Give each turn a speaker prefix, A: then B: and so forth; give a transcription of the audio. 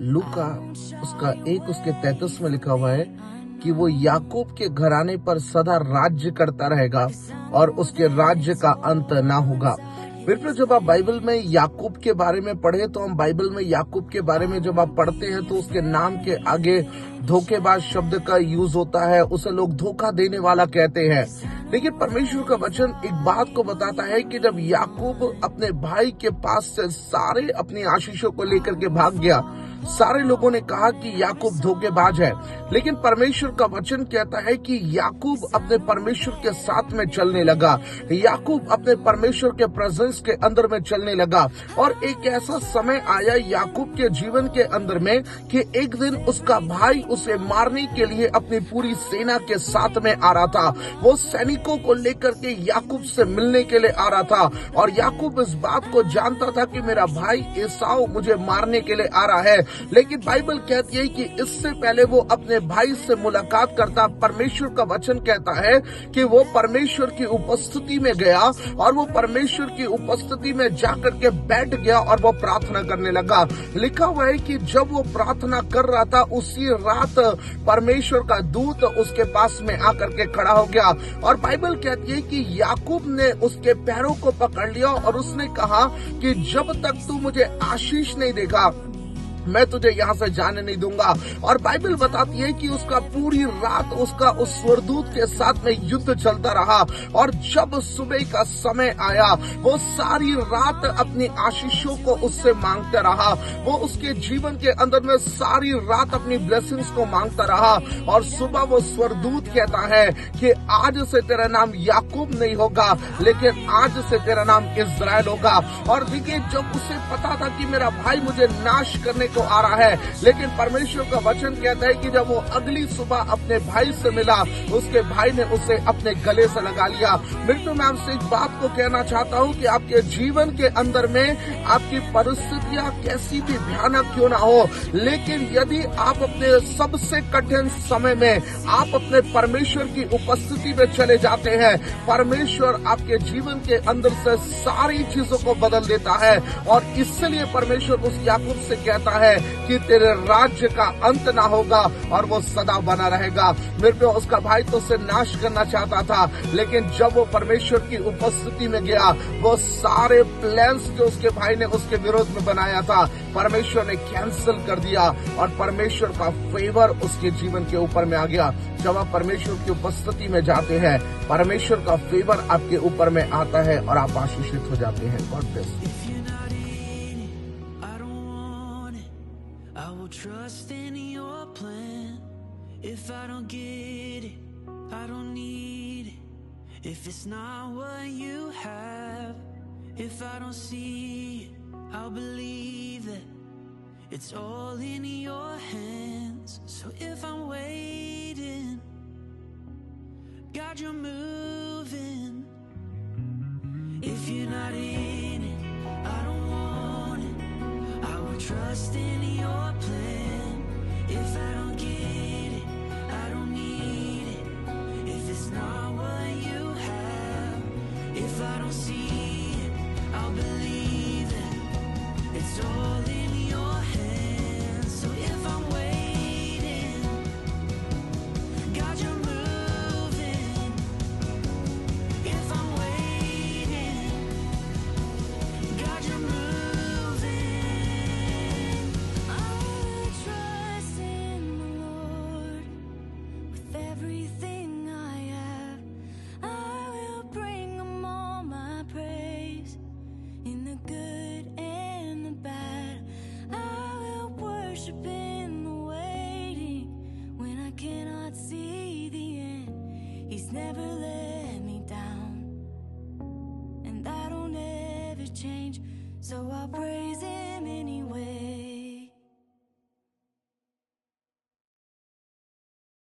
A: लूका उसका 1 उसके 33 में लिखा हुआ है कि वो याकूब के घराने पर सदा राज्य करता रहेगा और उसके राज्य का अंत ना होगा। फिर जब आप बाइबल में याकूब के बारे में पढ़े तो हम बाइबल में याकूब के बारे में जब आप पढ़ते हैं तो उसके नाम के आगे धोखेबाज शब्द का यूज होता है, उसे लोग धोखा देने वाला कहते हैं। लेकिन परमेश्वर का वचन एक बात को बताता है कि जब याकूब अपने भाई के पास से सारे अपनी आशीषों को लेकर के भाग गया, सारे लोगों ने कहा कि याकूब धोखेबाज है, लेकिन परमेश्वर का वचन कहता है कि याकूब अपने परमेश्वर के साथ में चलने लगा, याकूब अपने परमेश्वर के प्रेजेंस के अंदर में चलने लगा। और एक ऐसा समय आया याकूब के जीवन के अंदर में कि एक दिन उसका भाई उसे मारने के लिए अपनी पूरी सेना के साथ में आ रहा था। वो सैनिकों को लेकर के याकूब से मिलने के लिए आ रहा था और याकूब इस बात को जानता था कि मेरा भाई एसाव मुझे मारने के लिए आ रहा है, लेकिन बाइबल कहती है कि इससे पहले वो अपने भाई से मुलाकात करता। परमेश्वर का वचन कहता है कि वो परमेश्वर की उपस्थिति में गया और वो परमेश्वर की उपस्थिति में जाकर के बैठ गया और वो प्रार्थना करने लगा। लिखा हुआ है कि जब वो प्रार्थना कर रहा था उसी रात परमेश्वर का दूत उसके पास में आकर के खड़ा हो गया और बाइबल कहती है कि याकूब ने उसके पैरों को पकड़ लिया और उसने कहा कि जब तक तू मुझे आशीष नहीं देगा मैं तुझे यहाँ से जाने नहीं दूंगा। और बाइबल बताती है कि उसका पूरी रात उसका उस स्वर्गदूत के साथ में युद्ध चलता रहा और जब सुबह का समय आया वो सारी रात अपनी आशीषों को उससे मांगता रहा। वो उसके जीवन के अंदर में सारी रात अपनी ब्लेसिंग्स को मांगता रहा और सुबह वो स्वर्गदूत कहता है कि आज से तेरा नाम याकूब नहीं होगा लेकिन आज से तेरा नाम इज़राइल होगा। और देखिए जब उसे पता था कि मेरा भाई मुझे नाश करने को आ रहा है, लेकिन परमेश्वर का वचन कहता है कि जब वो अगली सुबह अपने भाई से मिला उसके भाई ने उसे अपने गले से लगा लिया। मित्रों मैं आपसे एक बात को कहना चाहता हूँ कि आपके जीवन के अंदर में आपकी परिस्थितियां कैसी भी भयानक क्यों ना हो, लेकिन यदि आप अपने सबसे कठिन समय में आप अपने परमेश्वर की उपस्थिति में चले जाते हैं, परमेश्वर आपके जीवन के अंदर से सारी चीजों को बदल देता है। और इसलिए परमेश्वर उस याकूब से कहता है कि तेरे राज्य का अंत ना होगा और वो सदा बना रहेगा। मेरे पे उसका भाई तो उसे नाश करना चाहता था, लेकिन जब वो परमेश्वर की उपस्थिति में गया वो सारे प्लान्स जो उसके भाई ने उसके विरोध में बनाया था परमेश्वर ने कैंसिल कर दिया और परमेश्वर का फेवर उसके जीवन के ऊपर में आ गया। जब आप परमेश्वर की उपस्थिति में जाते हैं परमेश्वर का फेवर आपके ऊपर में आता है और आप आशीषित हो जाते हैं। God bless.
B: I will trust in your plan. If I don't get it, I don't need it. If it's not what you have, if I don't see it, I'll believe that it's all in your hands. So if I'm waiting, God, you're moving. If you're not in it, I don't want it. I will trust in your plan. If I don't get it, I don't need it. If it's not what you have, if I don't see it, I'll believe it. It's all in your hands. So if I'm waiting, God, you're moving. If I'm waiting, God, you're moving.
C: Everything I have, I will bring them all my praise. In the good and the bad, I will worship in the waiting. When I cannot see the end, He's never let me down, and I don't ever change, so I'll praise Him anyway.